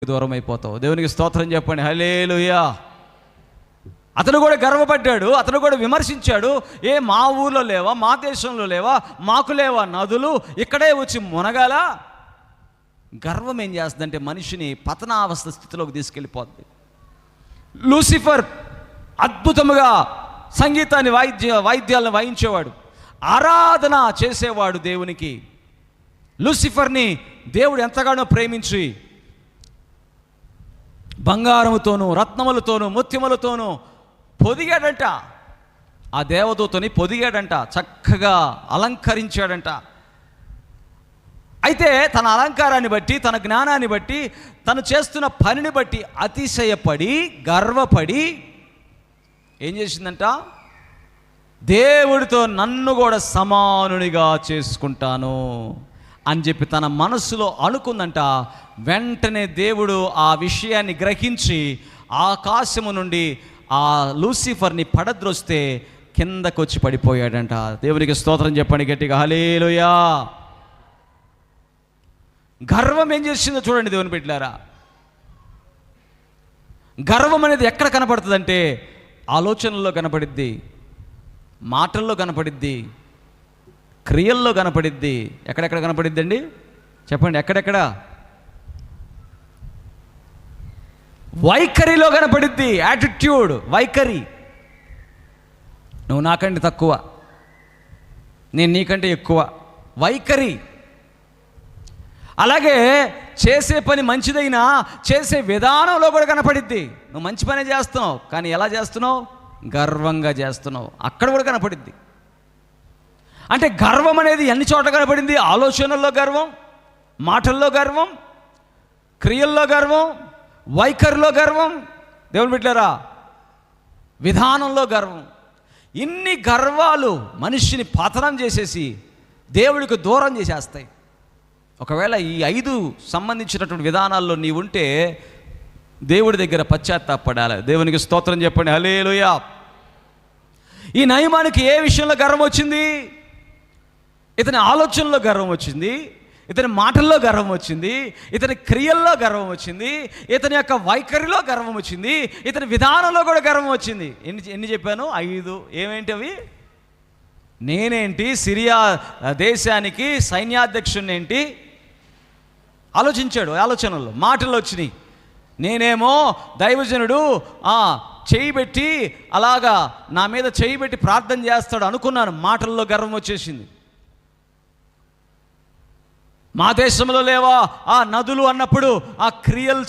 దూరం అయిపోతావు. దేవునికి స్తోత్రం చెప్పండి. హల్లెలూయా. అతను కూడా గర్వపడ్డాడు, అతను కూడా విమర్శించాడు. మా ఊర్లో లేవా, మా దేశంలో లేవా, మాకు లేవా నదులు, ఇక్కడే వచ్చి మునగాల. గర్వం ఏం చేస్తుందంటే మనిషిని పతనావస్థ స్థితిలోకి తీసుకెళ్ళిపోద్ది. లూసిఫర్ అద్భుతముగా సంగీతాన్ని వాయిద్యాలను వాయించేవాడు, ఆరాధన చేసేవాడు దేవునికి. లూసిఫర్ని దేవుడు ఎంతగానో ప్రేమించి బంగారముతోనూ రత్నములతోనూ ముత్యములతోనూ పొదిగాడంట. ఆ దేవదూతని పొదిగాడంట, చక్కగా అలంకరించాడంట. అయితే తన అలంకారాన్ని బట్టి, తన జ్ఞానాన్ని బట్టి, తను చేస్తున్న పనిని బట్టి అతిశయపడి గర్వపడి ఏం చేసిందంట, దేవుడితో నన్ను కూడా సమానునిగా చేసుకుంటాను అని చెప్పి తన మనసులో అనుకుందంట. వెంటనే దేవుడు ఆ విషయాన్ని గ్రహించి ఆకాశము నుండి ఆ లూసిఫర్ని పడద్రోస్తే కిందకొచ్చి పడిపోయాడంట. దేవునికి స్తోత్రం చెప్పండి గట్టిగా, హల్లెలూయా. గర్వం ఏం చేసిందో చూడండి దేవుని బిడ్డలారా. గర్వం అనేది ఎక్కడ కనపడుతుందంటే ఆలోచనల్లో కనపడిద్ది, మాటల్లో కనపడిద్ది, క్రియల్లో కనపడిద్ది. ఎక్కడెక్కడ కనపడిద్ది అండి చెప్పండి, ఎక్కడెక్కడ? వైఖరిలో కనపడిద్ది. యాటిట్యూడ్, వైఖరి. నువ్వు నాకంటే తక్కువ, నేను నీకంటే ఎక్కువ, వైఖరి. అలాగే చేసే పని మంచిదైనా చేసే విధానంలో కూడా కనపడిద్ది. నువ్వు మంచి పనే చేస్తున్నావు, కానీ ఎలా చేస్తున్నావు? గర్వంగా చేస్తున్నావు. అక్కడ కూడా కనపడిద్ది. అంటే గర్వం అనేది ఎన్ని చోట్ల కనపడింది? ఆలోచనల్లో గర్వం, మాటల్లో గర్వం, క్రియల్లో గర్వం, వైఖరిలో గర్వం, దేవుని బిడ్డలారా విధానంలో గర్వం. ఇన్ని గర్వాలు మనిషిని పతనం చేసేసి దేవుడికి దూరం చేసేస్తాయి. ఒకవేళ ఈ 5 సంబంధించినటువంటి విధానాల్లో నీవుంటే దేవుడి దగ్గర పశ్చాత్తాపడాలి. దేవునికి స్తోత్రం చెప్పండి, హల్లెలూయా. ఈ నయమానికి ఏ విషయంలో గర్వం వచ్చింది? ఇతని ఆలోచనలో గర్వం వచ్చింది, ఇతని మాటల్లో గర్వం వచ్చింది, ఇతని క్రియల్లో గర్వం వచ్చింది, ఇతని యొక్క వైఖరిలో గర్వం వచ్చింది, ఇతని విధానంలో కూడా గర్వం వచ్చింది. ఎన్ని చెప్పాను? 5. ఏమేంటి అవి? నేనేంటి, సిరియా దేశానికి సైన్యాధ్యక్షుని ఏంటి ఆలోచించాడు. ఆలోచనల్లో, మాటల్లో వచ్చినాయి. నేనేమో దైవజనుడు చేయి పెట్టి అలాగా నా మీద చేయి పెట్టి ప్రార్థన చేస్తాడు అనుకున్నాను. మాటల్లో గర్వం వచ్చేసింది. మా దేశంలో లేవా ఆ నదులు అన్నప్పుడు ఆ క్రియలు